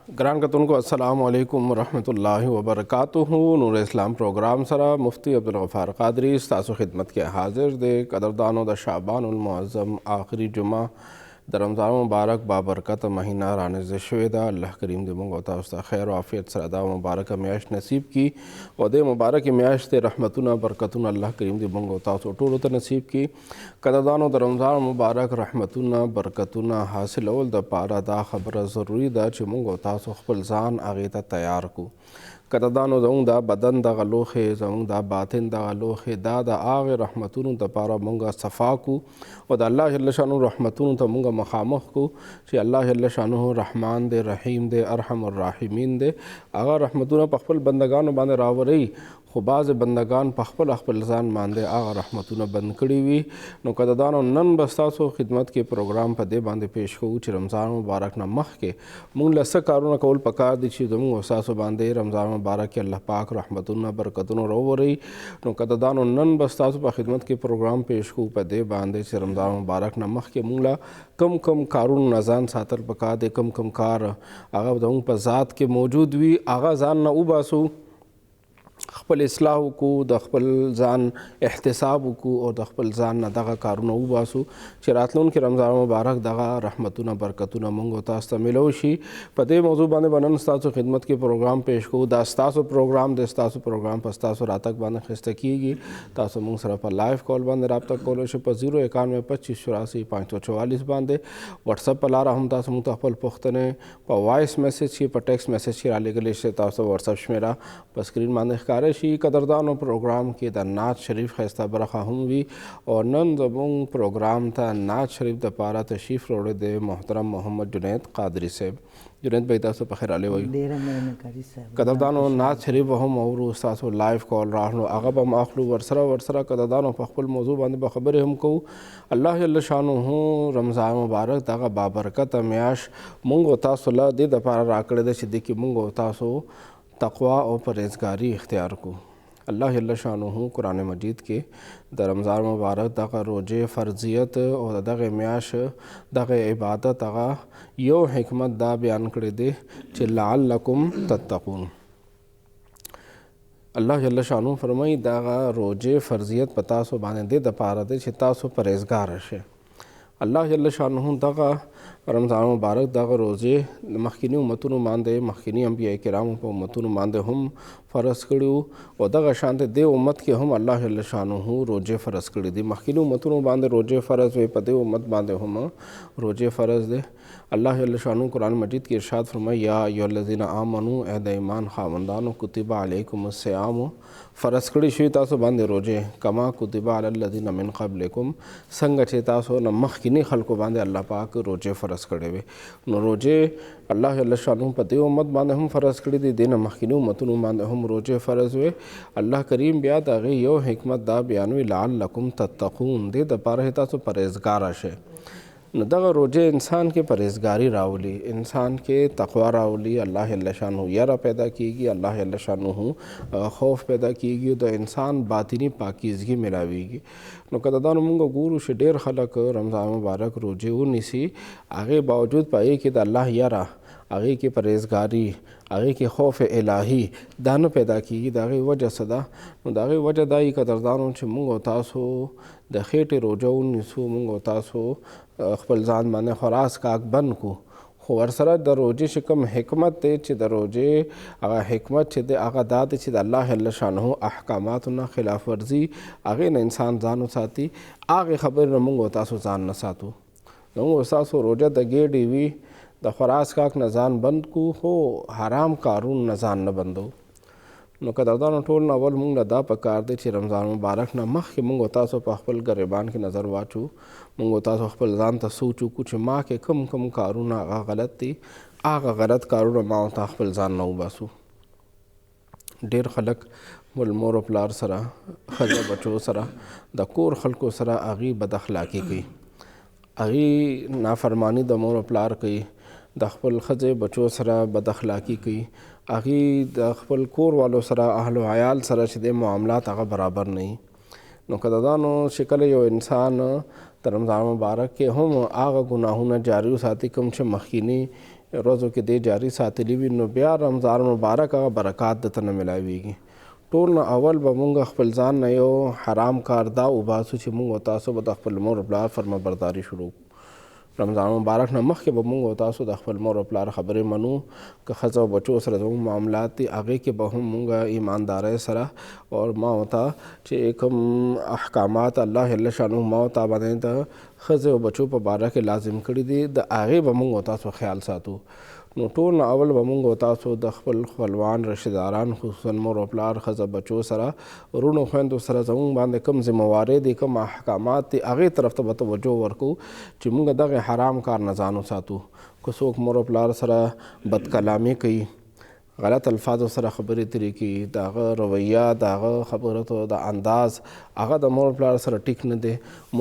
ग्रान कतन को अस्सलाम वालेकुम रहमतुल्लाहि व बरकातुहू। नूर इस्लाम प्रोग्राम सरा मुफ्ती अब्दुल गफ़ार क़ादरी तासु खिदमत के हाजिर दे कदरदानो द शाबानुल मुअज़्ज़म आखिरी जुमा द रमज़ान मुबारक बाबरकत महीना रानिज़ शुदा। अल्लाह करीम दे मोंग वता उस्ता खैर आफ़ियत सदा मुबारक म्याश नसीब की व दे मुबारक म्याश दे रहमतुना बरकतुना अल्लाह करीम दे मोंग वता टोलो त नसीब की। कदरदानो द रमज़ान मुबारक रहमतुना बरकतुना हासिल अवल द पारा दा खबर ज़रूरी दा च मोंग वता खपल ज़ान आगे ता तैयार को। कदरदानो ज़ऊं दा बदन दा गलोखे ज़ऊं दा बातिन दा गलोखे दा आगे रहमतुन द पारा मोंगा सफ़ा को व द अल्लाह जल्ल शानु रहमतुन त मोंगा मखामुख को चे अल्लाह जल्ल शानु रहमान दे रहीम दे अरहमुर राहिमीन दे आगा रहमतुन पखपल बंदगान बांधे रावरई खुबाज बंदगान पखपल अखपल ज़ान मांदे आगा रहमतुन बंद कड़ी हुई नो कदरदानो नन बस्तासो खिदमत के प्रोग्राम पर दे बांधे पेश को च रमज़ान मुबारक न मख के मुंग लस कारुना कौल पकार दी ची दमु वसासो बांधे रमज़ान मुबारक के अल्लाह पाक रहमतुन बरकतुन रो रही नो कदरदानो नन बस्तासो पर खिदमत के प्रोग्राम पेश को पर दे बांधे च रमज़ान मुबारक न मख के मुंगला कम कम कारून नजान सातल पका दे कम कम कार आगा दऊं पर ज़ात के मौजूद हुई आगा ज़ान न उबासू खपल इस्लाह को द खपल ज़ान एहतसाब को और द खपल ज़ान न दगा कारुना उबासू चरातलों के रमज़ान मुबारक दगा रहमतुना बरकतुना मंगो तास्ता मिलोशी पते मौजू बाने बनन स्तासो खिदमत के प्रोग्राम पेश को दास्तासो प्रोग्राम दस्तासो प्रोग्राम पस्तासो रातक बाने खिस्ता कीगी तासो मंग सरा पर लाइव कॉल बांधे रब्ता कॉल पर 0912584 बांधे व्हाट्सअप पर ला रहा हम तासो मंग तखपल पुख्तने पर वॉइस मैसेज की पर टेक्स्ट मैसेज की राले गले से तासो व्हाट्सअप मेरा पर स्क्रीन बांधे कारशी कदरदानो प्रोग्राम के द नात शरीफ खैस्ता बरखा हूँ भी और नन जबोंग प्रोग्राम था नात शरीफ द पारा तशरीफ़ रोड़े दे मोहतरम मोहम्मद जुनैद क़ादरी साहब। जुनैद भाई तासो पखैर आले वही कदरदानो नात शरीफ हम और उस्तासो लाइव कॉल राहनो आगब हम आखलू वर्सरा कदरदानो पखपल मौजू बांधे बखबर हम को अल्लाह जल्ल शानु हूँ रमज़ान मुबारक दागा बाबरकत म्याश मुंगो तासो ला दे द पारा राकड़े दे सिद्दीकी मुंगो तासो तक़वा और परहेज़गारी इख्तियार को अल्लाह जल्ल शानुहू कुरान मजीद के द रमज़ान मुबारक दगा रोजे फ़र्जियत और दगे म्याश दगे इबादत आगा यो हिकमत दा बयान करे दे चे लअल्लकुम तत्तक़ून। अल्लाह जल्ल शानु फरमाई दगा रोजे फ़र्जियत पतासो बाने दे द पारा दे चे तासो परहेज़गार शे। अल्लाह जल्ल शानुहू दगा रमज़ान मुबारक दगा रोज़े मखकिनी उम्मतुन मांदे मखकिनी अंबिया किराम पर उम्मतुन मांदे हम फ़रज़ करियो और दगा शांत दे उम्मत के हम अल्लाह जल्ल शानुहू रोज़े फ़रज़ करी दी मखकिनी उम्मतुन बांधे रोज़े फ़रज़ वे पदे उम्मत बांधे हम रोज़े फ़रज़ दे अल्लाह जल्ल शानु कुरान मजीद की इरशाद फरमाई या अय्युहल्लज़ीना आमनू ए द ईमान खावंदानो कुतिबा अलैकुमुस्सियाम फ़रज़ कड़ी शुई तासो बांधे रोज़े कमा कुतिबा अलल्लज़ीना मिन क़ब्लिकुम संग चे तासो न मखकिनी खल्को बांधे अल्लाह पाक रोज़े फ़रज़ करे वे न रोज़े अल्लाह जल्ल शानु पते उम्मत बांधे हम फ़रज़ कड़ी दी दिन मखकिनी उम्मतुन बांधे हम रोज़े फ़रज़ वे अल्लाह करीम बिया दागे यो हिकमत दा बयान वे लअल्लकुम तत्तक़ून दे द पारा तासो परहेज़गार शे न दगा रोज़े इंसान के परहेज़गारी रावली इंसान के तक़वा रावली अल्लाह जल्ल शानु यारा पैदा कीगी अल्लाह जल्ल शानु खौफ पैदा कीगी तो इंसान बातिनी पाकीज़गी मिलावीगी नो कदरदान मुंगो गुरु से ढेर खलक रमज़ान मुबारक रोज़े वो निसी आगे बावजूद पाए कि अल्लाह यारा आगे की परहेज़गारी आगे के खौफ इलाही दान पैदा की दागे वजह सदा दागे वजह दाई कदरदानों से मुंगो तासो द खेटे रोज़ो निसो मुंगो तासो खपल ज़ान माने खरास काक बन को वर्सरा द रोज़े शिकम हिकमत चे द रोज़े आगा हिकमत चे दे आगा दाद चे द अल्लाह जल्ल शानुहू अहकामात न खिलाफ वर्जी आगे न इंसान जानो साथी आगे खबर न मुंगो तासो जान न सातू नंगो सासो रोज़ा द गेडी वी द खरास काक न जान बंद को हो हराम कारून न जान न बंदो नो कदरदानो टोल न अवल मुंग दा पकार दे चे रमज़ान मुबारक न मख के मुंगो तासो पखपल गरेबान के नज़र वाचू मुंगो तासो खपल ज़ान त सोचू कुछ माँ के कम कम कारून आगा गलत थी आगा गलत कारून माँ ता खपल ज़ान न उबासू ढेर खलक मुल मोर प्लार सरा खजा बचो सरा द कोर खलको सरा आगी बदअखलाकी की आगी नाफरमानी द मोर प्लार की द खपल खजे बचो सरा बदअखलाकी की आगी द खपल कोर वालो सरा अहलो आयाल सरा छदे मामलात आगा बराबर नहीं नो कदरदानो शिकल यो इंसान रमज़ान मुबारक के हम आगा गुनाहों जारी साथी कम से मखीनी ورځو کې دې جاري ساتلی وي نو بیا رمضان مبارک هغه برکات درته نه میلاویږي. ټول نه اول به مونږ خپل ځان نه یو حرام کار دا وباسو چې مونږ او تاسو به د خپل مور پلار فرمانبرداري شروع کړو. رمضان مبارک نه مخکې به مونږ او تاسو د خپل مور او پلار خبرې منو. که ښځه او بچو سره زموږ معاملات دي هغې کې به هم مونږ ایماندارۍ سره او ما او تا چې کوم احکامات الله جل شانه ما او تا باندې د ښځې او بچو په باره کې لازم کړي دي د هغې به مونږ او تاسو خیال ساتو. نو ټول نه اول به مونږ او تاسو د خپل خپلوان رشتهداران خصوصا مور او پلار ښځه بچو سره ورونو خویندو سره زموږ باندې کوم ذمهوارۍ دي کوم احکامات دي هغې طرف ته به توجه ورکوو چې مونږ دغه حرام کار نه ځان وساتو. که څوک مور او پلار سره بد کلامي کوي غلط الفاظو سره خبرې ترې کوي د هغه رویه د هغه خبرو د انداز هغه د مور پلار سره ټیک نه دی.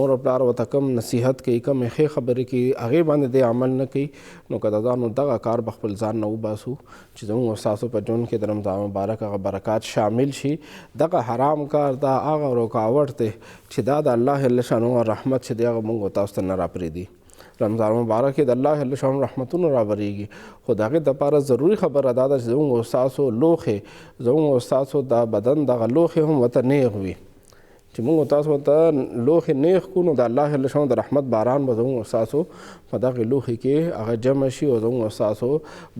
مور پلار ورته کم نصیحت کوي کم ښې خبرې کوي هغې باندې دی عمل نه کوي نو که د نو دغه کار به خپل ځان نه وباسو چې زموږ او ستاسو په ژوند کې د رمضان مبارک هغه برکات شامل شي. دغه حرام کار دا هغه رکاوټ دی چې دا د الله جل شانه رحمت چې دی هغه موږ او تاسو ته نه راپرېږدي. رمضان مبارک کې د الله جل شانه رحمتونه راوریږي خو د هغې دپاره ضروري خبره دا ده چې زموږ او ستاسو لوښې زموږ او ستاسو د بدن دغه لوښې هم ورته نیغ وي چې موږ تاسو ته لوښې نیغ کړو نو د الله جل شانه د رحمت باران به زموږ او ستاسو په دغې لوښې کې هغه جمع شي او زموږ او ستاسو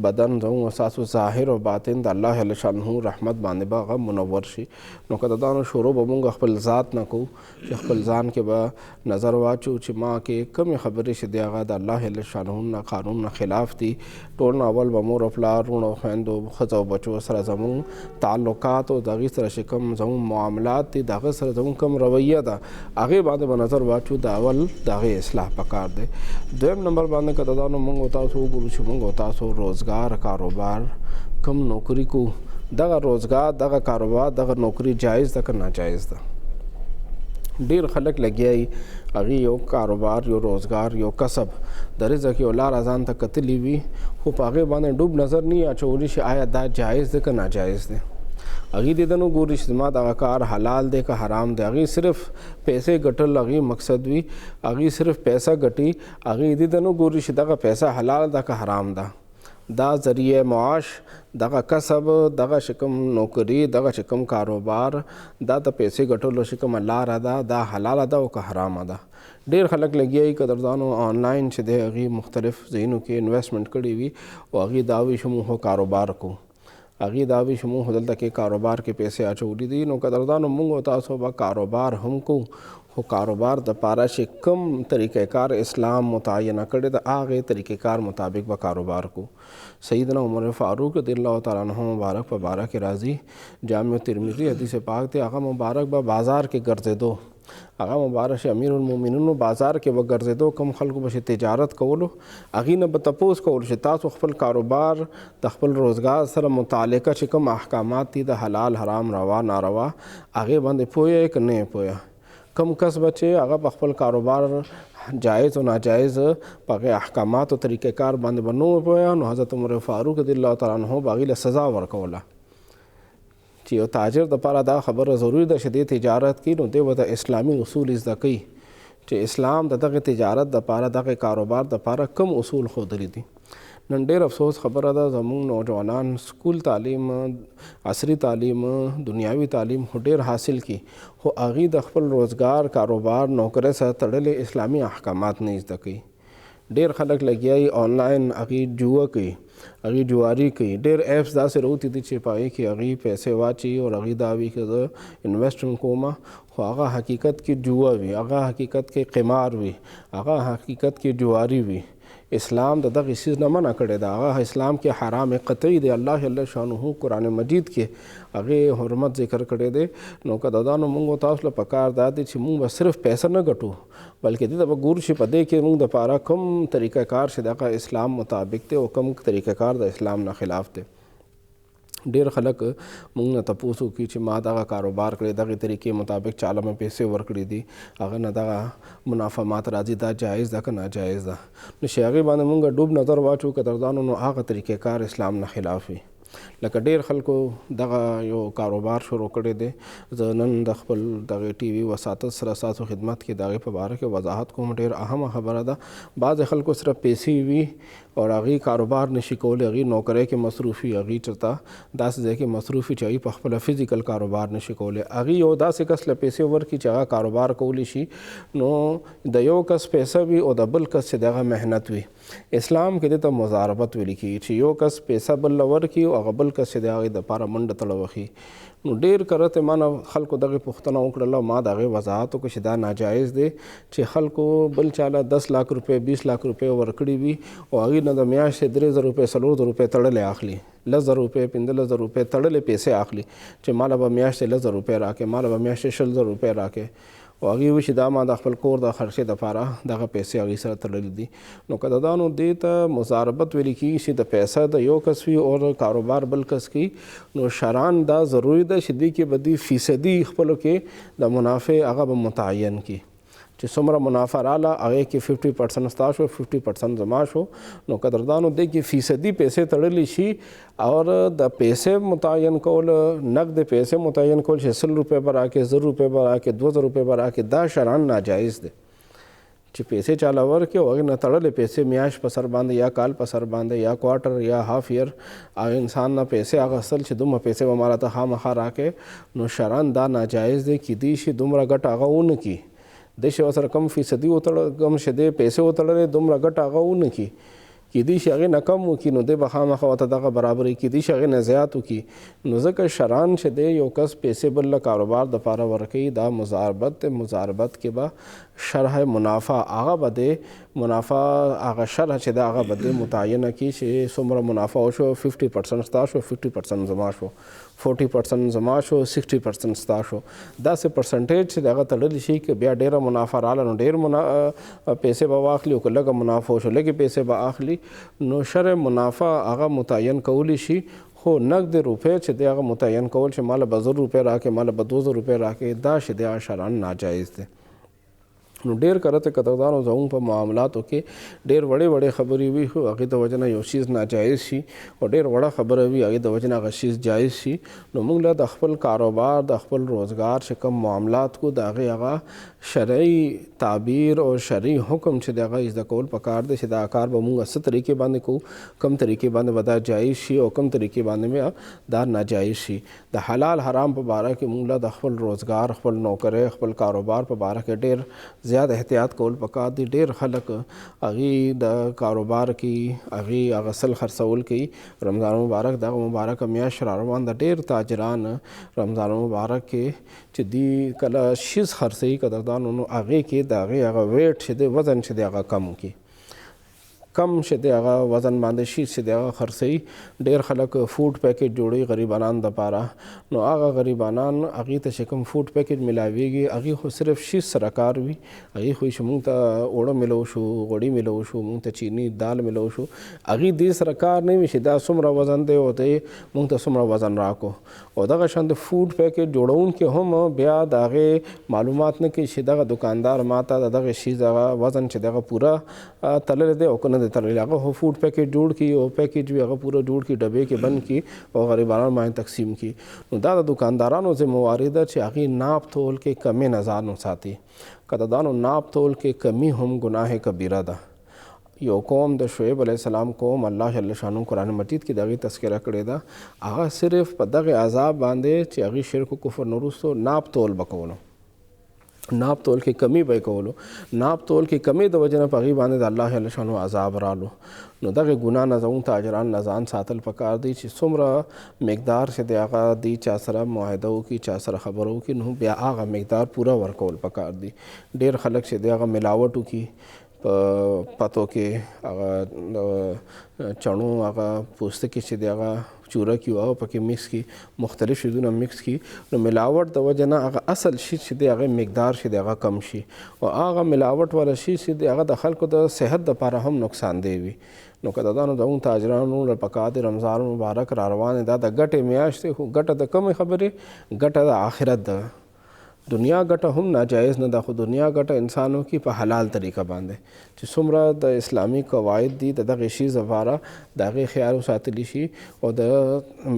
بدن زموږ او ستاسو ظاهر او باطن د الله جل شانه رحمت باندې به هغه منور شي. نو که د دانو شروع به مونږ خپل ذات نه کوو چې خپل ځان کې به نظر واچو چې ما کې کومې خبرې چې دی هغه د الله جل شانه نه قانون نه خلاف دي. ټول نه اول به مور او پلار وروڼو خویندو ښځو او بچو سره زموږ تعلقات او د هغې سره چې کوم زموږ معاملات دي د هغه سره زموږ کوم رویه ده هغې باندې به نظر واچو د اول د هغې اصلاح پکار دی. دویم نمبر باندې که د دانو مونږ او تاسو وګورو چې مونږ او تاسو روزګار کاروبار کم نوکري کو دغه روزګار دغه کاروبار دغه نوکري جایز ده که ناجایز ده. ډېر خلک لګیا وي هغې یو کاروبار یو روزګار یو کسب د رزق یو لاره ځان ته کتلي وي خو په هغې باندې ډوب نظر نه اچولی چې آیا دا جایز ده که ناجایز دی. هغې دې د نو ګوري چې زما دغه کار حلال دی که حرام دی. هغې صرف پیسې ګټل هغې مقصد وي هغې صرف پیسه ګټي هغې دې د نو ګوري چې دغه پیسه حلال ده که حرام ده. دا ذریعه معاش دغه کسب دغه چې کوم نوکري دغه چې کوم کاروبار دا د پیسې ګټلو چې کومه لاره ده دا حلاله ده او که حرامه ده. ډېر خلک لګیا وي قدردانو آنلاین چې دی هغې مختلف ځایونو کې انویسټمنټ کړي وي او هغې دا وي چې موږ کاروبار کوو هغې دا وي چې موږ دلته کې کاروبار کې پیسې اچولی دي. نو قدردانو موږ او تاسو به کاروبار هم کوو خو کاروبار دپاره چې کوم طریقه کار اسلام متعینه کړی د هغې طریقې کار مطابق به کاروبار کو. سیدنا عمر فاروق رضی الله تعالی عنہ مبارک په باره کې راځي جامع ترمذی حدیث پاک دی هغه مبارک به بازار کې ګرځېدو هغه مبارک امیر المؤمنینو بازار کې به ګرځېدو کوم خلکو به تجارت کولو هغې نه به تپوس کولو چې تاسو خپل کاروبار د خپل روزګار سره متعلقه چې کوم احکامات دي د حلال حرام روا ناروا هغې باندې پوهه که نه پوهه. کم کس بچے هغه په خپل کاروبار جایز او ناجایز په هغې احکامات او طریقې کار باندې به نه پوهه نو حضرت عمر فاروق رضی الله تعالی عنه به هغې له سزا ورکوله چې یو تاجر دپاره دا خبره ضروري ده چې دې تجارت کوي نو دی به د اسلامي اصول زده کوي چې اسلام د دغه تجارت دپاره دغه کاروبار دپاره کم اصول ښودلي دي. نن ډېر افسوس خبره ده زموږ نوجوانان سکول تعلیم عصري تعلیم دنیاوي تعلیم خو ډېر حاصل کی خو هغې د خپل روزګار کاروبار نوکرۍ سره تړلې اسلامي احکامات نه زده کوي. ډېر خلک لګیا وي آنلاین هغې جوه کوي هغې جواري کوي. ډېر ایپس داسې راوتي دي چې په هغې کې هغې پیسې واچي او هغې دا وي چې زه انویسټ کوم خو هغه حقیقت کې جوه وي هغه حقیقت کې قمار وي هغه حقیقت کې جواري وي. اسلام د دغه چیز نه منع کړی ده هغه اسلام کې حرام قطعي دی. الله جل شانه قرآن مجید کې هغې حرمت ذکر کړی دی. نو که د دا نو مونږ تاسو له پکار دا دی چې مونږ به صرف پیسه نه ګټو بلکې دې ته به ګورو چې په دې کې مونږ دپاره کوم طریقه کار چې دغه اسلام مطابق دی او کوم طریقه کار د اسلام نه خلاف دی. ډېر خلک مونږ نه تپوس وکړي چې ما دغه کاروبار کړی دغې طریقې مطابق چاله مې پیسې ورکړي دي هغه نه دغه منافع مات راځي دا جایز ده که ناجایز ده نو چې هغې باندې مونږ ډوب نظر واچو قدردانو نو هغه طریقې کار اسلام نه خلاف وي. لکه ډیر خلکو دغه یو کاروبار شروع کړی دی. زه نن د خپل دغه ټي وي وساتت سره ستاسو خدمت کې د هغې په باره کې وضاحت کوم. ډیر اهمه خبره ده. بعضې خلکو سره پیسې وي او هغې کاروبار نشي کولی، هغې نوکرۍ کې مصروف وي، هغې چېرته داسې ځای کې مصروف وي چې هغې په خپله فزیکل کاروبار نشي کولی. هغې یو داسې کس له پیسې ورکړي چې هغه کاروبار کولی شي، نو د یو کس پیسه وي او د بل کس چې دغه محنت وي. اسلام کې دې ته مضاربت ویل کېږي چې یو کس پیسه بل له ورکړي او هغه بل کس چې د هغې دپاره منډه تړه وښي. نو ډېر کرته ما نه خلکو دغې پوښتنه وکړله، ما د هغې وضاحت وکړه چې دا ناجایز دی چې خلکو بل چاله 10 लाख روپۍ 20 लाख روپۍ ورکړي وي او هغې نه د میاشتې 3000 روپۍ 4000 روپۍ تړلې اخلي، 10,000 روپۍ 15,000 روپۍ تړلې پیسې اخلي چې ماله به میاشتې 10,000 روپۍ راکړې، ماله به میاشتې 20,000 روپۍ راکړې او هغې وایي چې دا ما د خپل کور د خرچې دپاره دغه پیسې هغې سره تړلي دي. نو قدردانو دې ته مضاربت ویل کېږي چې د پیسه د یو کس وي او د کاروبار بل کس کوي. نو شرعاً دا ضروري ده چې دې کې به دوی فیصدي خپلو کې د منافع هغه به متعین کړي چې څومره منافع راله هغې کې 50% ستا شو 50% زما شو. نو قدردانو دې کې فیصدي پیسې تړلی شي او د پیسې متعین کول، نقد پیسې متعین کول چې 100 روپۍ به راکړې 1,000 روپۍ به راکړې 2,000 روپۍ به راکړې، دا شرعاً ناجایز دی چې پیسې چاله ورکړي او هغې نه تړلې پیسې میاشت په سر باندې یا کال په سر باندې یا کوارټر یا هاف ایئر هغه انسان نه پیسې اخیستل چې دومره پیسې به ماله ته خامخا راکړې. نو شرعاً دا ناجایز دی. کیدای شي دومره ګټه هغه ونه کړي، د شي ورسره کم فیصدي کم شي د پیسې وتړلې دومره ګټه هغه ونه کړي، کیدای شي هغې نه کم وکړي نو دی به خامخا ورته دغه برابري، کیدای شي هغې نه زیات وکړي. نو ځکه شرعاً چې دی یو کس پیسې بل له کاروبار دپاره ورکوي دا مضاربت دی. مضاربت کې به شرح منافع هغه به دی منافع هغه شرح چې دی هغه به دی متعینه کړي چې څومره منافع وشو 50% ستا شو 50% زما شو 40% زما شو 60% ستا شو. داسې پرسنټیج چې د هغه تړلی شي که بیا ډېره منافع راله نو ډېر پیسې به واخلي او که لږه منافع وشو لږې پیسې به اخلي. نو شرع منافع هغه متعین کولی شي، خو نقد روپۍ چې دی هغه متعین کول چې ماله به 1,000 روپۍ راکړې ماله به 2,000 روپۍ راکړې دا چې دی هغه شرعاً ناجایز دی. نو ډېر کرته قدردانو زموږ په معاملاتو کې ډېر وړې خبرې وي خو هغې د وجې نه یو شیز ناجایز شي او ډېر وړه خبره وي هغې د وجې نه هغه شیز جایز شي. نو موږ له د خپل کاروبار د خپل روزګار چې کوم معاملات کو د هغې هغه شرعي تعبیر او شرعي حکم چې د هغه زده کول پکار دی چې دا کار به موږ څه طریقې باندې کوو، کم طریقې باندې به دا جایز شي او کم طریقې باندې دا ناجایز شي. د حلال حرام په باره کې موږ له د خپل روزګار خپل نوکرۍ خپل کاروبار په باره کې ډېر زیات احتیاط کول پکار دي. ډېر خلک هغې د کاروبار کې هغې هغه سل خرڅول کوي. رمضان مبارک دغه مبارکه میاشت را روان ده، ډېر تاجران رمضان مبارک کې چې دی کله شیز خرڅوي قدردانو نو هغې کې د هغې هغه ویټ چې دی وزن چې دی هغه کم کړي، کم چې دی هغه وزن باندې شي چې دی هغه خرڅوي. ډېر خلک فوډ پیکج جوړوي غریبانان دپاره، نو هغه غریبانان هغې ته چې کوم فوډ پیکج ملاویږي هغې خو صرف شیز سره کار وي، هغې خو چې مونږ ته اوړه ملو شو غوړي ملو شو مونږ ته چینی دال ملو شو، هغې دې سره کار نه وي چې دا څومره وزن دی او دی مونږ ته څومره وزن راکو. او دغه شان د فوډ پیکج جوړونکي هم بیا د هغې معلومات نه کوي چې دغه دکاندار ما ته د دغه شیز هغه وزن چې دغه پوره تللی دی او که نه دی تړلی، هغه خو فوډ پیکج جوړ کړي او پیکج وي هغه پوره جوړ کړي ډبې کې بند کړي او غریبانو باندې تقسیم کړي. نو دا د دکاندارانو ذمہواري ده چې هغې ناپ تول کې کمې نظر وساتي. قدردانو ناپ تول کې کمی هم ګناه کبیره ده. یو قوم د شعیب علیه السلام قوم الله جل شانو قرآن مجید کې د هغې تذکره کړې ده، هغه صرف په دغه عذاب باندې چې هغې شرک و کفر نه وروستو ناپ تول به کولو، ناپ تول کې کمی به کولو، ناپ تول کې کمی د وجې نه په هغې باندې د الله جل شانو عذاب رالو. نو دغه ګناه نه زموږ تاجران نه ځان ساتل پکار دی چې څومره مقدار چې دی هغه دی چا سره معاهده وکړي چا سره خبره وکړي نو بیا هغه مقدار پوره ورکول پکار دی. ډېر خلک چې دی هغه ملاوټ وکړي په پتو کې هغه چڼو هغه پوستکي چې دی هغه چورکي او پکې مکس کړي مختلف شیزونه مکس کړي نو ملاوټ د وجې نه هغه اصل شي چې دی هغه مقدار چې دی هغه کم شي او هغه ملاوټ والا شي چې دی هغه د خلکو د صحت دپاره هم نقصان دی وي. نو قدردانو زموږ تاجرانو له پکار دی رمضان مبارک را روان دا د ګټې میاشت دی، خو ګټه د کمې خبرې ګټه د آخرت ده. دنیا ګټه هم ناجایز نه ده، خو دنیا ګټه انسانو کې په حلال طریقه باندې چې څومره د اسلامي قواعد دي د دغه شي لپاره د هغې خیال وساتلی شي او د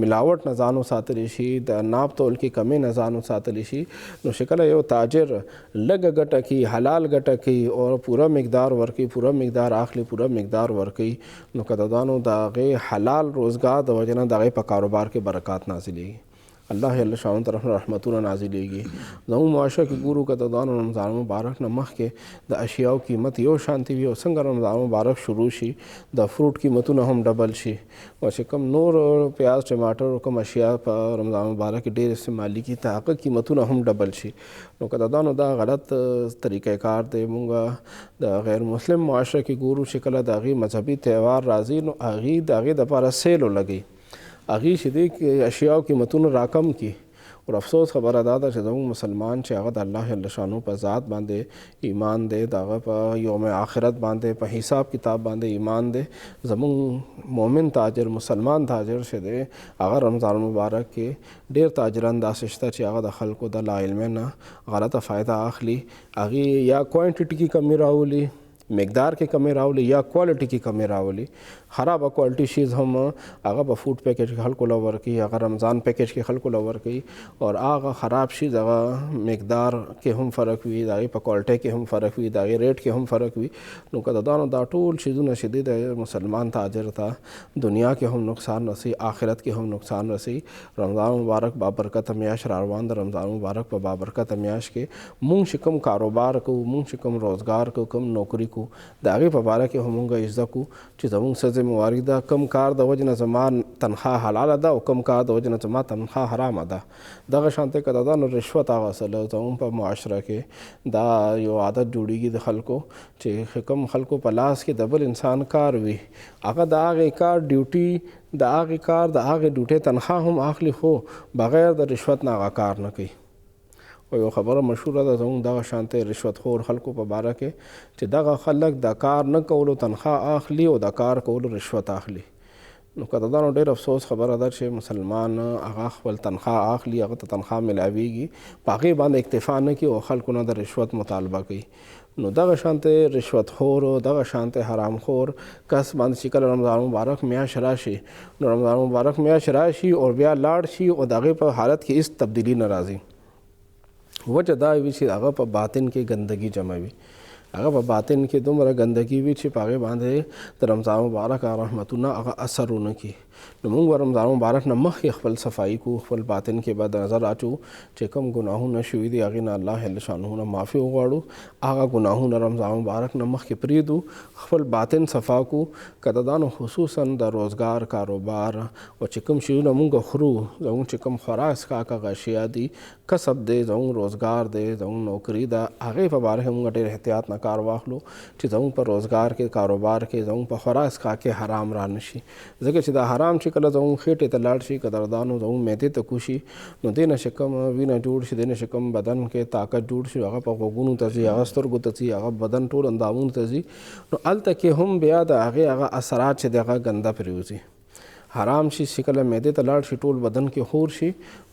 ملاوټ نه ځان وساتلی شي، د ناپ تول کې کمې نه ځان وساتلی شي. نو چې کله یو تاجر لږه ګټه کوي، حلال ګټه کوي او پوره مقدار ورکوي، پوره مقدار اخلي، پوره مقدار ورکوي، نو قدردانو د هغې حلال روزګار د وجې نه د هغې په کاروبار کې برکات نازلېږي، الله جل شانو طرف نه رحمتونه نازلېږي. زموږ معاشره کې ګورو قدردانو رمضان مبارک نه مخکې د اشیاو قیمت یو شانتي وي او څنګه رمضان مبارک شروع شي د فروټ قیمتونه هم ډبل شي او چې کوم نور پیاز ټماټر کوم اشیا په رمضان مبارک کې ډېر استعمالي کي ته هغه قیمتونه هم ډبل شي. نو قدردانو دا غلط طریقه کار دی. مونږ د غیر مسلم معاشره کې ګورو چې کله د هغې مذهبي تهوار راځي نو هغې د هغې دپاره سیل ولګوي، هغې چې دې اشیاو قیمتونه راکم کي. اور افسوس خبره دا ده چې زموږ مسلمان چې هغه د الله جل شانو په ذات باندې ایمان دی، د هغه په یوم آخرت باندې په حساب کتاب باندې ایمان دی، زموږ مؤمن تاجر مسلمان تاجر چې دی هغه رمضان مبارک کې ډېر تاجران داسې شته چې هغه د خلکو د لا علمۍ نه غلطه فایده اخلي، هغې یا کوانټیټي کې کمی راولي، مقدار کې کمی راولي، یا کوالټي کې کمی راولي. خرابه کوالټي شیز هم هغه په فوډ پیکج کې خلکو له ورکوي، هغه رمضان پیکج کې خلکو له ورکوي، او هغه خراب شیز هغه مقدار کې هم فرق وي، د هغې په کوالټۍ کې هم فرق وي، د هغې ریټ کې هم فرق وي. نو قدردانو دا ټول شیزونه چې دي د مسلمان تاجر ته دنیا کې هم نقصان رسي، آخرت کې هم نقصان رسي. رمضان مبارک بابرکته میاشت را روان ده. رمضان مبارک په بابرکته میاشت کې مونږ چې کوم کاروبار کوو، مونږ چې کوم روزګار کوو، کوم نوکري کوو، د هغې په باره کې هم مونږ زده کوو چې زمونږ څه ذمهواري ده، کم کار د وجې نه زما تنخواه حلاله ده او کم کار د وجې نه زما تنخواه حرامه ده. دغه شانتې قدردانو رشوت هغه اصله زموږ په معاشره کې دا یو عادت جوړېږي د خلکو چې کم خلکو په لاس کې د بل انسان کار وي، هغه د هغې کار ډیوټي د هغې کار د هغې ډیوټۍ تنخواه هم اخلي خو بغیر د رشوت نه هغه کار نه کوي. او یو خبره مشهوره ده زموږ دغه شانتې رشوت خور خلکو په باره کې چې دغه خلک د کار نه کولو تنخواه اخلي او د کار کولو رشوت اخلي. نو قدردانو ډېر افسوس خبره ده چې مسلمان هغه خپل تنخواه اخلي، هغه ته تنخواه ملاویږي، په هغې باندې اکتفا نه کوي او خلکو نه د رشوت مطالبه کوي. نو دغه شانتې رشوت خور او دغه شانتې حرام خور کس باندې چې کله رمضان مبارک میاشت راشي نو رمضان مبارک میاشت راشي او بیا لاړ شي او د هغې په حالت کې هېڅ تبدیلي نه راځي. وجه دا وي چې هغه په باطن کې ګندګي جمع وي، هغه په باطن کې دومره ګندګي وي چې په هغې باندې د رمضان مبارک رحمتونه هغه اثر ونه کړي. نو موږ رمضان مبارک نه مخکې خپل صفایي کو، خپل باطن کې به د نظر اچو چې کوم ګناهونه شوي دي هغې نه الله جل شانه نه معافي وغواړو، هغه ګناهونه رمضان مبارک نه مخکې پرېږدو، خپل باطن صفا کو. قدردانو خصوصا د روزګار کاروبار او چې کوم شیونه موږ خورو، زموږ چې کوم خوراک څښاک هغه اشیا دي، کسب دی، زموږ روزګار دی، زموږ نوکري ده، هغې په باره کې موږ ډېر احتیاط نه کار واخلو چې زموږ په روزګار کې کاروبار کې زموږ په خوراک څښاک کې حرام را نه شي. ځکه چې دا حرام چې کله زموږ خېټې ته لاړ شي، قدردانو زموږ معدې ته کوشي، نو دې نه چې کوم وینه جوړ شي، دې نه چې کوم بدن کې طاقت جوړ شي، هغه په غوږونو ته ځي، هغه سترګو ته ځي، هغه بدن ټول اندامونو ته ځي، نو هلته کې هم بیا د هغې هغه اثرات چې د هغه ګنده پرېوځي. حرام شي چې کله معدې ته لاړ شي ټول بدن کې خور شي،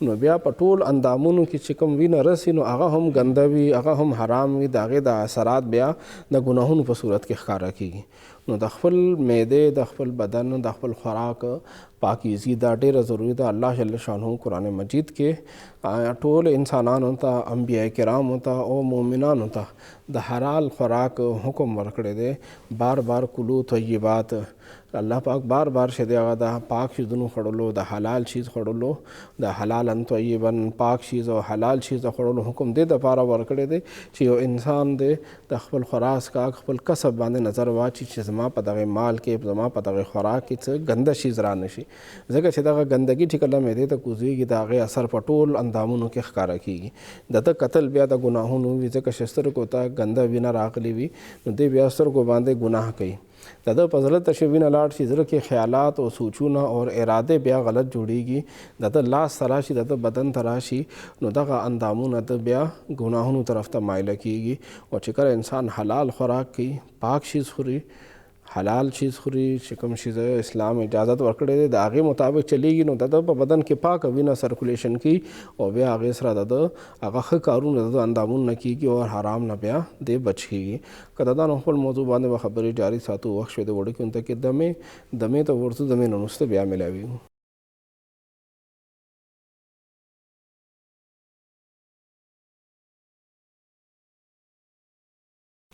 نو بیا په ټول اندامونو کې چې کوم وینه رسي نو هغه هم ګنده وي، هغه هم حرام وي، د هغې د اثرات بیا د ګناهونو په صورت کې ښکاره کېږي. نو د خپل معدې، د خپل بدن، د خپل خوراک پاکیزي دا ډېره ضروري ده. الله جل شانه قرآن مجید کې ټول انسانانو ته، انبیاء کرامو ته او مؤمنانو ته د حلال خوراک حکم ورکړی دی. بار بار کلو طیبات، الله پاک بار بار چې دی هغه د پاک شیزونو خوړلو، د حلال شیز خوړلو، د حلالن طیبن پاک شیز او حلال شیز د خوړلو حکم دې دپاره ورکړی دی چې یو انسان دی د خپل خوراک څښاک خپل کسب باندې نظر واچي چې زما په دغې مال کې، زما په دغې خوراک کې څه ګنده شیز را نه شي. ځکه چې دغه ګندګي چې کله معدې ته کوزېږي د هغې اثر په ټول اندامونو کې ښکاره کېږي. د ده کتل بیا د ګناهونو وي، ځکه چې سترګو ته ګنده وینه راغلې وي نو دی بیا سترګو باندې ګناه کوي. د ده په زړه ته چې وینه لاړ شي، زړه کې خیالات او سوچونه او ارادې بیا غلط جوړېږي، د ده لاس ته راشي، د ده بدن ته راشي، نو دغه اندامونه د بیا ګناهونو طرف ته مایله کېږي. او چې کله انسان حلال خوراک کوي، پاک شیز خوري، حلال چیز خوري چې کوم شی اسلام اجازت ورکړی دی د هغې مطابق چلیږي نو د په بدن کې پاکه وینه سرکولیشن کی او بیا هغې سره د هغه ښه کارونه د اندامونه نه کیږي او حرام نه بیا دی بچ کیږي. که د دا نو خپل موضوع باندې به خبرې جاري ساتو. وخت شوی د وړکي ته کې دمې ته ورځو، دمې نه وروسته بیا میلاویږو.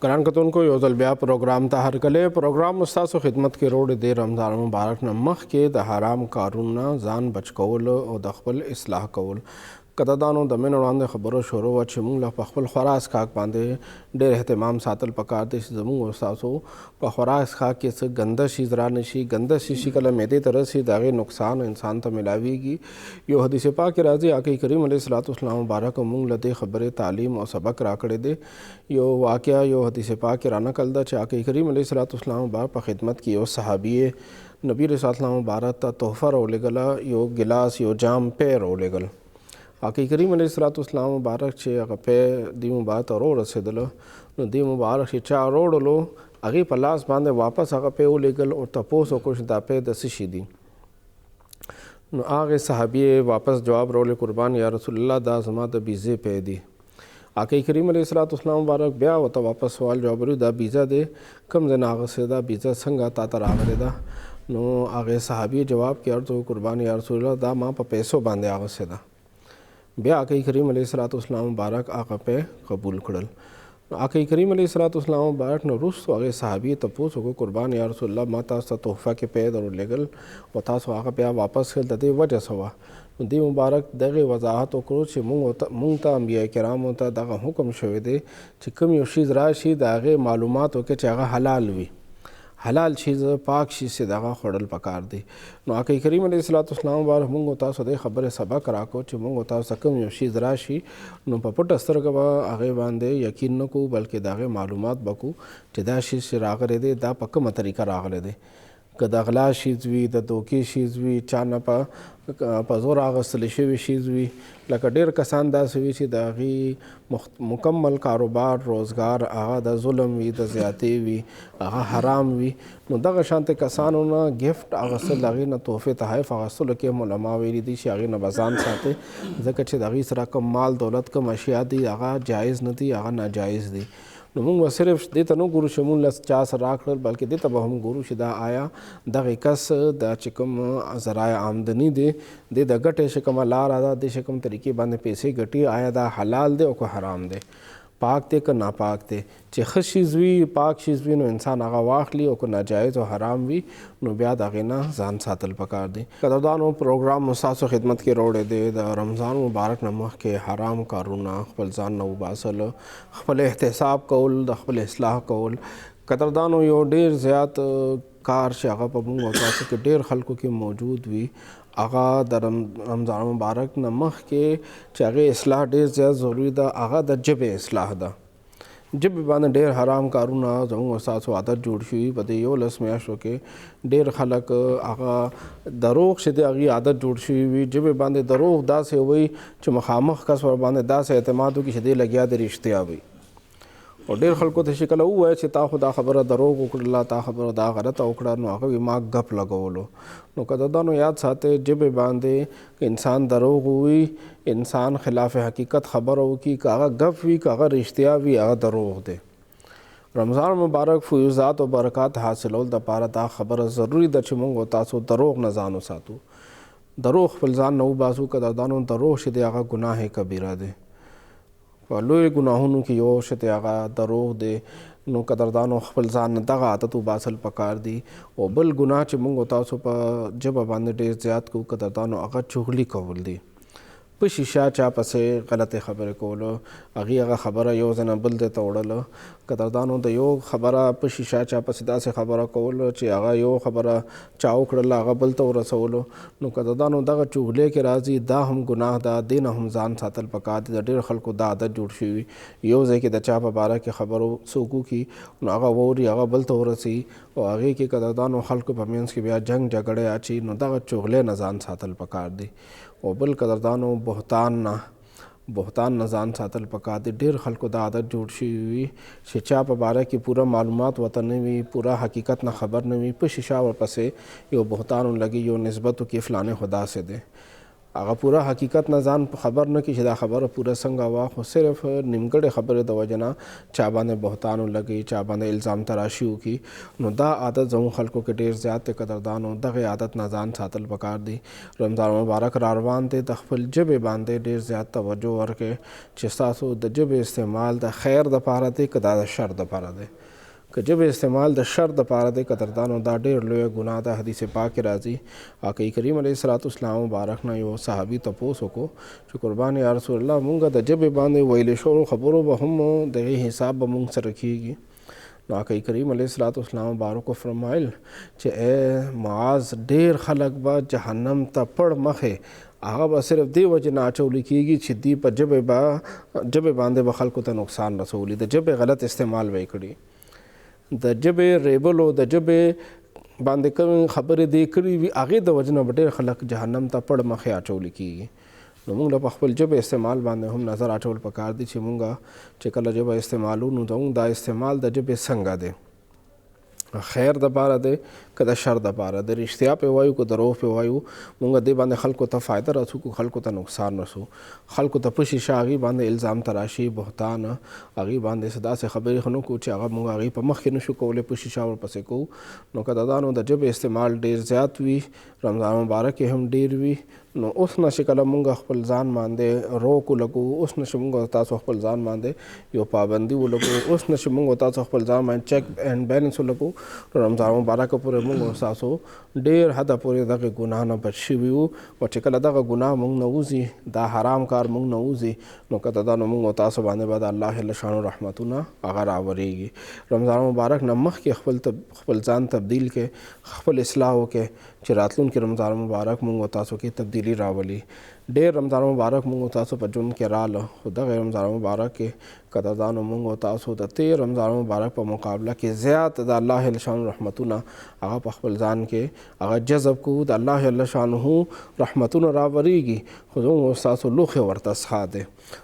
ګران کتونکو یو ځل بیا پروګرام ته هرکلی. پروګرام ستاسو خدمت کې روډ دی رمضان مبارک نه مخکې د حرام کارونه ځان بچ کول او د خپل اصلاح کول. قدردانو د مینو وړاندې خبرو شروع وه چې موږ له په خپل خوراک څښاک باندې ډېر اهتمام ساتل پکار دی چې زموږ او ستاسو په خوراک څښاک کې څه ګنده شي را نه شي. ګنده شي کله معدې ته رسي د هغې نقصان انسان ته میلاویږي. یو حدیث پاک کې راځي آقا کریم علیه الصلاۃ والسلام مبارک موږ له دې خبرې تعلیم او سبق راکړی دی. یو واقعه یو حدیث پاک کې رانقل ده چې آقا کریم علیه الصلاۃ والسلام مبارک په خدمت کې یو صحابي نبی علیه الصلاۃ والسلام مبارک ته تحفه راولېږله، یو ګلاس یو جام پی راولېږل. آقا کریم علیه الصلاۃ والسلام مبارک چې هغه پی دی مبارک ته راورسېدله نو دی مبارک چې چا راوړلو هغې په لاس باندې واپس هغه پی ولېږل او تپوس وکړو چې دا پی د څه شي دي. نو هغې صحابي واپس جواب راولې قربان یا رسول الله دا زما د بیزې پی دی. آقا کریم علیه الصلاۃ والسلام مبارک بیا ورته واپس سوال جواب ورکړي دا بیزه دی کوم ځای نه اخیستې ده، بیزه څنګه تا ته راغلې ده؟ نو هغې صحابي جواب کې عرض وکړو قربان یا رسول الله دا ما په پیسو باندې اخیستې ده. بیا آقا کریم علیه الصلاۃ والسلام مبارک هغه پی قبول کړل. آقا کریم علیه الصلاۃ والسلام مبارک نه وروستو هغې صحابي تپوس وکړو قربان یا رسول الله ما تاسو ته تحفه کې پی درولېږل او تاسو هغه بیا واپس کړل، د دې وجه څه وه؟ نو دې مبارک دغې وضاحت وکړو چې موږ ته انبیا کرامو ته دغه حکم شوی دی چې کوم یو شیز راشي د هغې معلومات وکړي چې هغه حلال وي، حلال چیز پاک شي چې دغه خوړل پکار دی. نو آقا کریم علیه الصلاۃ والسلام مبارک موږ تاسو د خبرې سبق راکړو چې موږ تاسو کوم یو شیز راشي نو په پټه سترګه به هغې باندې یقین نه کوو بلکې د هغې معلومات به کوو چې دا شیز چې راغلی دی دا په کومه طریقه راغلی دی. که د غلا شیز وي، د دوکې شیز وي، چا نه په زور اخیستلی شوي شیز وي، لکه ډېر کسان داسې وي چې د هغې مکمل کاروبار روزګار هغه د ظلم وي، د زیاتې وي، هغه حرام وي. نو دغه شانتې کسانو نه ګفټ اخیستل، د هغې نه تحفې تحایف اخیستلو کې هم علما ویلي دي چې هغې نه به ځان ساتئ ځکه چې د هغې سره کوم مال دولت کوم اشیا دي هغه جایز نه دي، هغه ناجایز دي. نو موږ به صرف دې ته نه ګورو چې موږ له چا سره راکړل بلکې دې ته به هم ګورو چې دا آیا دغې کس دا چې کوم ذرایع آمدني دی د ګټې چې کومه لاره ده د چې کوم طریقې باندې پیسې ګټي آیا دا حلال دی او که حرام دی، پاک دی که ناپاک دی. چې ښه شیز وي، پاک شیز وي نو انسان هغه واخلي او که ناجایز او حرام وي نو بیا د هغې نه ځان ساتل پکار دی. قدردانو پروګرام ستاسو خدمت کې راوړی دی د رمضان مبارک نه مخکې حرام کارونه خپل ځان نه وباسل، خپل احتساب کول، د خپل اصلاح کول. قدردانو یو ډېر زیات کار چې هغه په موږ او تاسو کې ډېر خلکو کې موجود وي هغه د رمضان مبارک نه مخکې چې هغې اصلاح ډېر زیات ضروري ده هغه د ژبې اصلاح ده. ژبې باندې ډېر حرام کارونه زموږ او ستاسو عادت جوړ شوي په دې 11 میاشتو کې ډېر خلک هغه دروغ چې د هغې عادت جوړ شوي وي. ژبې باندې دروغ داسې وي چې مخامخ کس ور باندې داسې اعتماد وکړي چې دی لګیا د رښتیا وي او ډېر خلکو ته چې کله ووایه چې تا خو دا خبره دروغ وکړله، تا خبره دا غلطه وکړه نو هغه ما ګپ لګولو. نو قدردانو یاد ساتئ ژبې باندې که انسان دروغ ووي، انسان خلاف حقیقت خبره وکړي، که هغه ګپ وي که هغه رښتیا وي هغه دروغ دی. رمضان مبارک فیوزات او برکات حاصلول دپاره دا خبره ضروري ده چې موږ او تاسو دروغ نه ځان وساتو، دروغ خپل ځان نه وباسو. قدردانو دروغ چې دی هغه ګناه کبیره دی، په لوی ګناهونو کې یو شی دی هغه دروغ دی. نو قدردانو خپل ځان نه دغه عادت وباسل پکار دی. او بل ګناه چې موږ تاسو په ژبه باندې ډېر زیات کوو قدردانو هغه چغلي کول دی، په شیشه چا پسې غلطې خبرې کولو، هغه خبره یو ځای نه بل ځای ته وړله. قدردانو د یو خبره په شیشه چا پسې داسې خبره کولو چې هغه یو خبره چا وکړله هغه بل ته ورسولو. نو قدردانو دغه چغلې کې راځي، دا هم ګناه ده، دې نه هم ځان ساتل پکار دي. د ډېر خلکو دا عادت جوړ شوي یو ځای کې د چا په باره کې خبرو څوک وکړي نو هغه واوري هغه بل ته ورسي او هغې کې قدردانو خلکو په منځ کې بیا جنګ جګړې اچي. نو دغه چغلې نه ځان ساتل پکار دي. او بل قدردانو بهتان نه بهتان نه ځان ساتل پکار دي. ډېر خلکو دا عادت جوړ شوی وي چې چا په باره کې پوره معلومات ورته نه وي، پوره حقیقت نه خبر نه وي، په شیشه ورپسې یو بهتان ولګي، یو نسبت وکړي فلانې خو داسې دی، هغه پوره حقیقت نه ځان خبر نه کړي چې دا خبره پوره څنګه وه، خو صرف نیمګړې خبرې د وجې نه چا باندې بهتان ولګي، چا باندې الزام تراشي وکړي. نو دا عادت زموږ خلکو کې ډېر زیات دی قدردانو. دغې عادت نه ځان ساتل پکار دي. رمضان مبارک را روان دی، د خپل ژبې باندې ډېر زیات توجه ورکړئ چې ستاسو د ژبې استعمال د خیر دپاره دی که دا د شر دپاره دی. که ژبې استعمال د شر دپاره دی قدردانو دا ډېر لویه ګناه ده. حدیث پاک کې راځي آقا کریم علیه السلام مبارک نه یو صحابي تپوس وکړو چې قربان یا رسول الله مونږ د ژبې باندې ویلې شوو خبرو به هم دغې حساب به مونږ سره کېږي. نو آقا کریم علیه السلام مبارک فرمایل چې ای معاذ ډېر خلک به جهنم ته پړ مخې هغه به صرف دې وجې نه اچولی کېږي چې دوی په ژبې باندې به خلکو ته نقصان رسولي، د ژبې غلط استعمال به یې کړي، د ژبې ریبلو د ژبې باندې کوم خبرې دې کړي وي هغې د وجې نه به ډېر خلک جهنم ته پړ مخې اچولی کېږي. نو موږ له په خپل ژبې استعمال باندې هم نظر اچول پکار دي چې موږ چې کله ژبه استعمالو نو زموږ دا استعمال د ژبې څنګه دی، خیر دپاره دی که د شر دپاره دی، رښتیا پې وایو که دروغ پې وایو، موږ دې باندې خلکو ته فایده رسو که خلکو ته نقصان رسو. خلکو ته په شیشه هغې باندې الزام تراشي، بهتان، هغې باندې څه داسې خبرې خو نه کوو چې هغه موږ هغې په مخ کې نشو کولی، په شیشه ورپسې کوو. نو که دادانو د ژبې استعمال ډېر زیات وي، رمضان مبارک کې هم ډېر وي، نو اوس نشي کله مونږ خپل ځان باندې روک ولګو، اوس نشي مونږ تاسو خپل ځان باندې یو پابندي ولګو، اوس نشي مونږ تاسو خپل ځان باندې چیک اینڈ بیلنس ولګو. رمضان مبارک پورې مونږ تاسو ډېر حده پورې دغه ګناه نه بچ شوي وو، او چې کله دغه ګناه مونږ نه وځي، دا حرام کار مونږ نه وځي، نو که دا نو مونږ تاسو باندې به د الله جل شانو رحمتونه هغه راورېږي. رمضان مبارک نه مخکې خپل ځان تبدیل کې، خپل اصلاح وکړئ چې راتلونکي رمضان مبارک مونږ تاسو کې تبدیلی راولي. ډېر رمضان مبارک مونږ تاسو په ژوند کې راله، خو دغه رمضان مبارک کې قدردانو مونږ تاسو د تېر رمضان مبارک په مقابله کې زیات د الله جل شانو رحمتونه هغه په خپل ځان کې هغه جذب کوو، د الله جل شانه رحمتونه راورېږي. خو زموږ ستاسو لوښی ورته څښا دی،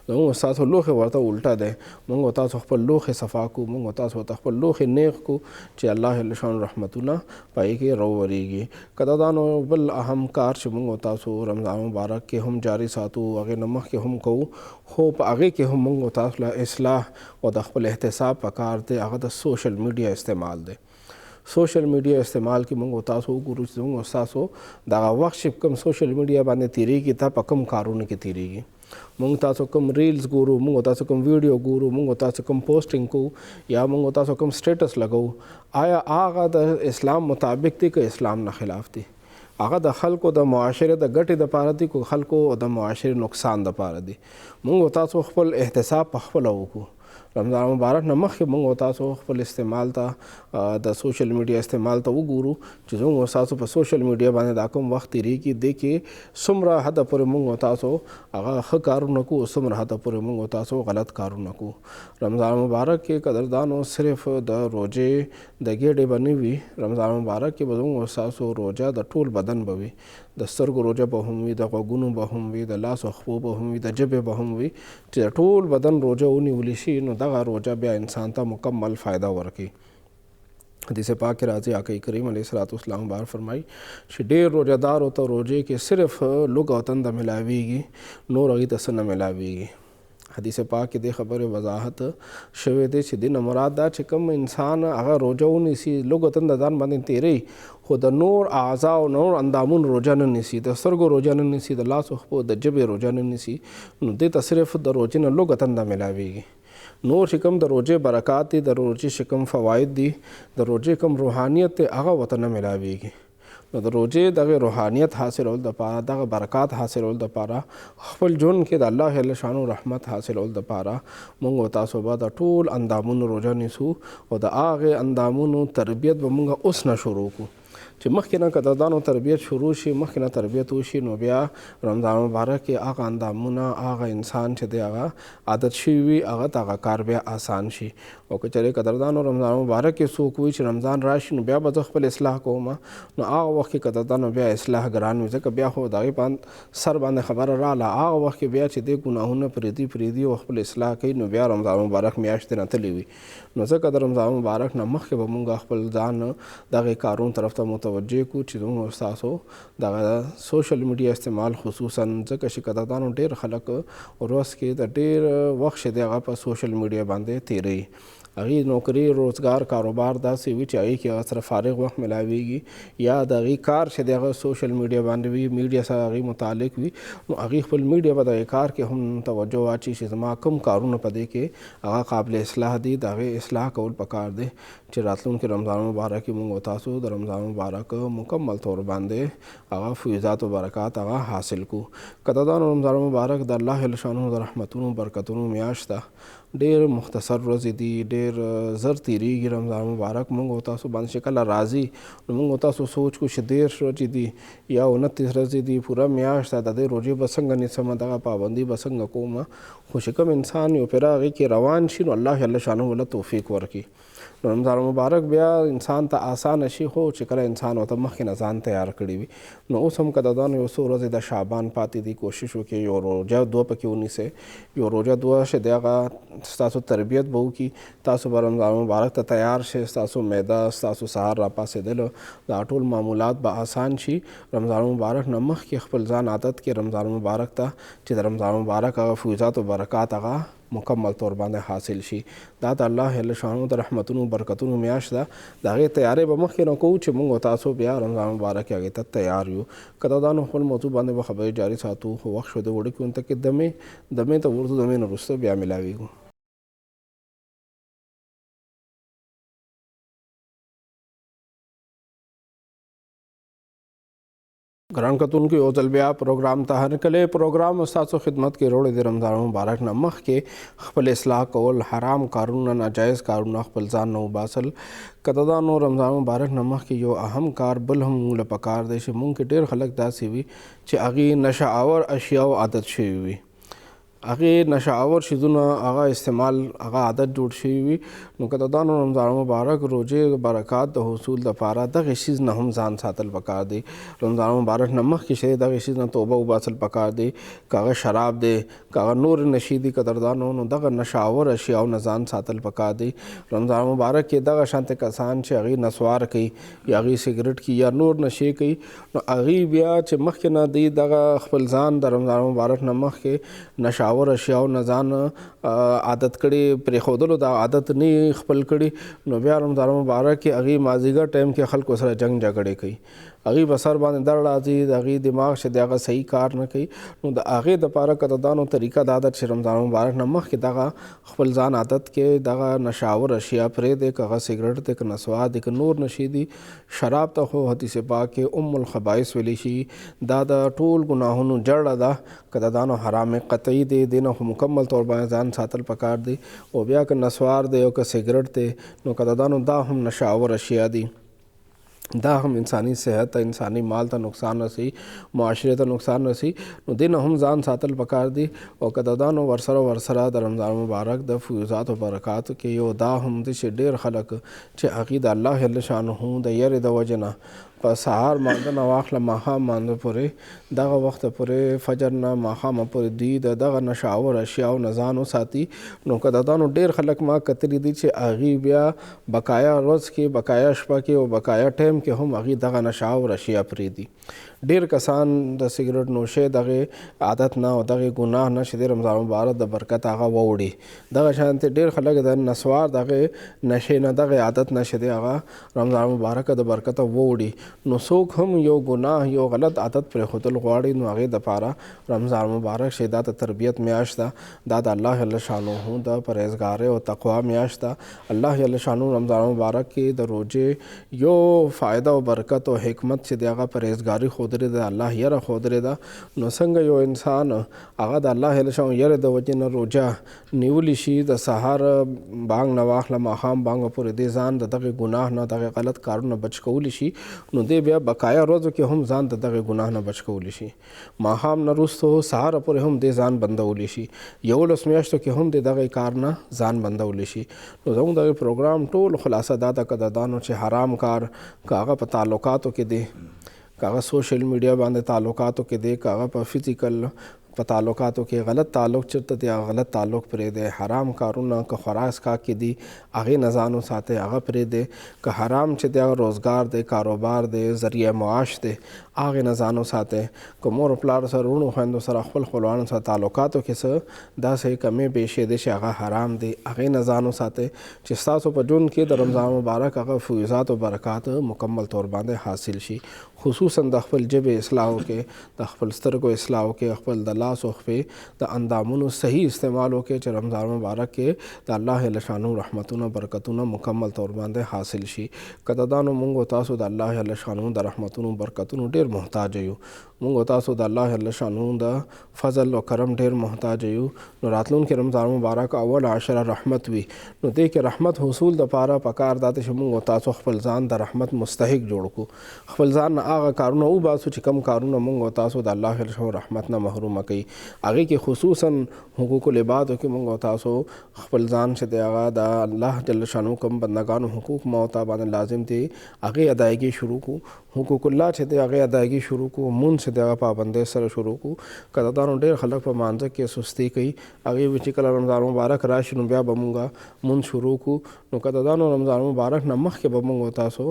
زموږ ستاسو لوښی ورته الټه دی. مونږ تاسو خپل لوښی صفا کوو، مونږ تاسو ته خپل لوښی نیغ کوو چې الله جل شانو رحمتونه پای کې راورېږي. قدردانو بل اهم کار چې مونږ تاسو رمضان مبارک کې هم جاری ساتو، هغې نه مخکې هم کوو، خو په هغې کې هم مونږ تاسو له اصلاح او د خپل احتساب پکار دی، هغه د سوشل میډیا استعمال دی. سوشل میډیا استعمال کې مونږ تاسو وګورو چې مونږ تاسو دغه وخت چې کوم سوشل میډیا باندې تېرېږي دا په کوم کارونو کې تېرېږي. مونږ تاسو کوم ریلز ګورو، مونږ تاسو کوم ویډیو ګورو، مونږ تاسو کوم پوسټینګ کوو یا مونږ تاسو کوم سټیټس لګوو، آیا هغه د اسلام مطابق دی که اسلام نه خلاف دی؟ هغه د خلکو د معاشره د ګټې دپاره دي که خلکو د معاشرې نقصان دپاره دي؟ مونږ تاسو خپل احتساب په خپله وکړو. رمضان مبارک نه مخکې مونږ تاسو خپل استعمال ته د سوشل میډیا استعمال ته وګورو چې زموږ تاسو په سوشل میډیا باندې دا کوم وخت تېرېږي، دې کې څومره حده پورې مونږ تاسو هغه ښه کارونه کوو، څومره حده پورې مونږ تاسو غلط کارونه کوو. رمضان مبارک کې قدردانو صرف د روژې د ګېډې به نه وي، رمضان مبارک کې به زموږ تاسو روژه د ټول بدن به وي، د سترګو روژه به هم وي، د غوږونو به هم وي، د لاس او خپو به هم وي، د ژبې به هم وي، چې د ټول بدن روژه ونیولی شي نو دغه روژه بیا انسان ته مکمل فایده ورکوي. حدیث پاک کې راځي آقا کریم علیه السلام بار فرمایي چې ډېر روژهدارو ته روژې کې صرف لوږ او تنده ملاویږي، نور هغې ته څه نه ملاویږي. حدیث پاک کې د خبرې وضاحت شوی دی چې دې نه مراد دا چې کوم انسان هغه روژه ونیسي، لږ او تنده ځان باندې تېروي، خو د نور اعضا او نور اندامونو روژه نه نیسي، د سترګو روژه نه نیسي، د لاس او خپو د ژبې روژه نه نیسي، نو دې ته صرف د روژې نه لږ تنده ملاویږي. نور چې کوم د روژې برکات دي، د روژې چې کوم فواید دي، د روژې کوم روحانیت دی هغه ورته نه ملاویږي. نو د روژې دغه روحانیت حاصلول دپاره، دغه برکات حاصلول دپاره، خپل ژوند کې د الله جل شانو رحمت حاصلول دپاره مونږ تاسو به د ټول اندامونو روژه نیسو او د هغې اندامونو تربیت به مونږ اوس نه شروع کړو چې مخکې نه که د دانو تربیت شروع شي، مخکې نه تربیت وشي، نو بیا رمضان مبارک کې هغه اندامونه هغه انسان چې دی هغه عادت شوي وي هغه ته هغه کار بیا آسان شي. او که چېرې قدردانو رمضان مبارک کې څوک وایي چې رمضان راشي نو بیا به زه خپل اصلاح کوم، نو هغه وخت کې قدردانو بیا اصلاح ګران وي، ځکه بیا خو د هغې په سر باندې خبره راغله. هغه وخت کې بیا چې دی ګناهونه پرېږدي او خپل اصلاح کوي، نو بیا رمضان مبارک میاشتې نه تللی وي. نو ځکه د رمضان مبارک نه مخکې به مونږ خپل ځان دغې کارونو طرف ته متوجه کړو چې زموږ ستاسو دغه سوشل میډیا استعمال خصوصا، ځکه چې قدردانو ډېر خلک ورځ کې د ډېر وخت چې دی هغه په سوشل میډیا باندې تیروي. هغې نوکري روزګار کاروبار داسې وي چې هغې کې هغه سره فارغ وخت میلاویږي، یا د هغې کار چې دی هغه سوشل میډیا باندې وي، میډیا سره هغې متعلق وي، نو هغې خپل میډیا په دغې کار کې هم توجه واچي چې زما کوم کارونه په دې کې هغه قابل اصلاح دي، د هغې اصلاح کول پکار دی چې راتلونکي رمضان مبارک کې مونږ تاسو د رمضان مبارک مکمل طور باندې هغه فیضات و برکات هغه حاصل کو. قدردانو رمضان مبارک د الله جل شانه د رحمتونو برکتونو میاشت ده، ډېر مختصر ورځې دي، ډېر زر تیریږي رمضان مبارک. مونږ تاسو باندې چې کله راځي نو مونږ تاسو سوچ کو چې 13 ورځې دي یا 29 ورځې دي، پوره میاشت ده، د دې روژې به څنګه نیسم، دغه پابندي به څنګه کوم. خو چې کوم انسان یو پرې هغې کې روان شي نو الله جل شانه له توفیق ورکړي. رمضان مبارک بیا انسان ته آسانه شي، خو چې کله انسان ورته مخکې نه ځان تیار کړي وي. نو اوس هم قدردانو یو څو ورځې د شعبان پاتې دي، کوشش وکړئ یو روژه 2 پکې ونیسئ، یو روژه 2 چې دی هغه ستاسو تربیت به وکړي، تاسو به رمضان مبارک ته تیار شئ، ستاسو معده ستاسو سهار را پاڅېدل دا ټول معمولات به آسان شي. رمضان مبارک نه مخکې خپل ځان عادت کې رمضان مبارک ته چې د رمضان مبارک هغه فیضات و برکات هغه مکمل طور باندې حاصل شي. دا د الله جل شانه د رحمتونو برکتونو میاشت ده، د هغې تیاری به مخکې نه کوو چې مونږ تاسو بیا رمضان مبارک کې هغې ته تیار یو. قدردانو خپل موضوع باندې به خبرې جاري ساتو، خو وخت شو د وړکې اونته کې دمې ته ورځو، دمې نه وروسته بیا میلاویږو. ګران کتونکو یو ځل بیا پروګرام ته هرکلی پروګرام ستاسو خدمت کې وروړی د رمضان مبارک نه مخکې خپل اصلاح کول، حرام کارونه ناجایز کارونه خپل ځان نه وباسل. قدردانو رمضان مبارک نه مخکې یو اهم کار بل هم موږ له پکار دی چې موږ کې ډېر خلک داسې وي چې هغې نشه آور اشیاو عادت شوي وي، هغې نشه آور شیزونه هغه استعمال هغه عادت جوړ شوي وي. نو قدردانو رمضان مبارک روژې برکات د حصول دپاره دغې شیز نه هم ځان ساتل پکار دی. رمضان مبارک نه مخکې چې دغې شیز نه توبه وباسل پکار دی، که هغه شراب دی، که هغه نور نشي دي قدردانو، نو دغه نشه آور اشیاو نه ځان ساتل پکار دی. رمضان مبارک کې دغه شانتې کسان چې هغې نسوار کوي یا هغې سګرټ کوي یا نور نشې کوي، نو هغې بیا چې مخکې نه دی دغه خپل ځان د رمضان مبارک نه مخکې نشه آور اشیاو نه ځان عادت کړي، پرېښودلو د عادت نه خپل کړي، نو بیا رمضان مبارک کې هغې مازدیګر ټایم کې خلکو سره جنګ جګړې کوي، هغې په سر باندې درد راځي، د هغې دماغ چې دی هغه صحیح کار نه کوي. نو د هغې دپاره قدردانو طریقه دا ده چې رمضان مبارک نه مخکې دغه خپل ځان عادت کې دغه نشه آور اشیا پرېږدئ، که هغه سګرټ دی، که نسوار دی، که نور نشې دي. شراب ته خو حدیث پاک کې الخبائث ویلی شي، دا د ټول ګناهونو جړه ده، قدردانو حرام قطعي دی، دې نه خو مکمل طور باندې ځان ساتل پکار دی. او بیا که نسوار دی او که سګرټ دی، نو قدردانو دا هم نشه آور اشیا دي، دا هم انسانی صحت ته انسانی مال ته نقصان رسي، معاشره ته نقصان رسي، نو دې نه هم ځان ساتل پکار دي. او قدردانو ورسره د رمضان مبارک د فیضات و برکاتو کې یو دا هم دی چې ډېر خلک چې هغې د الله جل شانه د یرې د وجې نه په سهار مانځه نه واخله ماښام مانځه پورې دغه وخته پورې فجر نه ماښامه پورې دوی د دغه نشه آور اشیاو نه ځان وساتي. نو قدردانو ډېر خلک ما کتلي دي چې هغې بیا بقایا ورځ کې، بقایا شپه کې او بقایا ټایم کې هم هغې دغه نشه آور اشیا پرېږدي. ډېر کسان د سګرټ نوشۍ دغې عادت نه او دغې ګناه نه چې د رمضان مبارک د برکت هغه ووړي. دغه شانتې ډېر خلک د نسوار دغې نشې نه دغې عادت نه چې دی هغه رمضان مبارک د برکته ووړي. نو څوک هم یو ګناه یو غلط عادت پرېښودل غواړي، نو هغې دپاره رمضان مبارک چې دا د تربیت میاشت ده، دا د الله جل شانه د پرهیزګارۍ او تقوا میاشت ده. الله جل شانه رمضان مبارک کې د روژې یو فایده او برکت او حکمت چې دی هغه پرهیزګاري ښودلې خودرې ده، الله یره خودرې ده، نو څنګه یو انسان هغه د الله جل شانه یره د وجې نه روژه نیولی شي، د سهار بانګ نه واخله ماښام بانګ پورې دې ځان د دغې ګناه نه دغې غلط کارونه بچ کولی شي، نو دې بیا بقایا ورځو کې هم ځان د دغې ګناه نه بچ کولی شي. ماښام نه وروسته سهار پورې هم دې ځان بندولی شي، 11 میاشتو کې هم د دغې کار نه ځان بندولی شي. نو زموږ دغې پروګرام ټول خلاصه دا ده که د دانو چې حرام کار که هغه په تعلقاتو کې دی، که هغه سوشل میډیا باندې تعلقاتو کې دی، که هغه په فزیکل په تعلقاتو کې غلط تعلق چېرته دی غلط تعلق پرېږدی. حرام کارونه که خوراک څښاک کې دي هغې نه ځان وساتئ، هغه پرېږدی. که حرام چې دی هغه روزګار دی، کاروبار دی، ذریعه معاش دی، هغې نه ځان وساتئ. که مور پلار سره وروڼو خویندو سره خپل خپلوانو سره تعلقاتو کې څه داسې کمې بیشې دی چې هغه حرام دی، هغې نه ځان وساتئ چې ستاسو په ژوند کې د رمضان مبارک هغه فیوزات او برکات مکمل طور باندې حاصل شي. خصوصا د خپل ژبې اصلاح وکړئ، د خپل سترګو اصلاح وکړئ، خپل د لاس او خپې د اندامونو صحیح استعمال وکړئ چې رمضان مبارک کې د الله جل شانه رحمتونه برکتونه مکمل طور باندې حاصل شي. که د دانو مونږ تاسو د الله جل شانه د رحمتونو برکتونو ډېر محتاج یو، مونږ تاسو د الله جل شانه د فضل او کرم ډېر محتاج یو. نو راتلونکي رمضان مبارک اول عشره رحمت وي، نو دې کې رحمت حصول دپاره پکار دا دی چې مونږ تاسو خپل ځان د رحمت مستحق جوړ کړو، خپل ځان نه هغه کارونه وباسو چې کم کارونه مونږ تاسو د الله جل شانه رحمت نه محرومه کوي. هغې کې خصوصا حقوق العبادو کې مونږ تاسو خپل ځان چې دی هغه د الله جل شانه کوم بندګانو حقوق موته باندې لازم دي هغې ادایګي شروع کړو. حقوق الله چې دی هغې ادایګي شروع کړو، مونځ چې دی هغه پابندۍ سره شروع کړو. که د دانو ډېر خلک په مانځه کې سستي کوي، هغې وي چې کله رمضان مبارک راشي نو بیا به مونږ مونځ شروع کړو. نو که د دانو رمضان مبارک نه مخکې به مونږ تاسو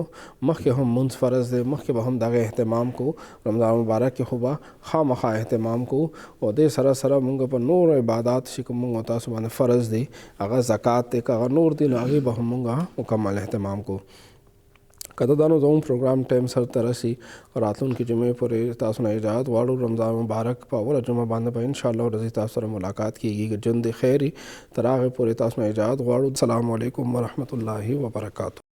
مخکې هم مونځ فرض دی، مخکې به هم دغه اهتمام کو، رمضان مبارک کې خو به خامخا اهتمام کو. او دې سره سره مونږ په نور عبادات چې کوم مونږ تاسو باندې فرض دی، هغه زکات دی که هغه نور دی، نو هغې به هم مونږ مکمل اهتمام کو. که د دانو زموږ پروګرام ټایم سر ته رسي راتلونکي جمعې پورې تاسو نه اجازت غواړو. رمضان مبارک په اوله جمعه باندې به انشاءالله ورځې تاسو سره ملاقات کیږي، که ژوند خیر تر هغې پورې تاسو نه اجازت غواړو. السلام علیکم ورحمت الله وبرکاتہ.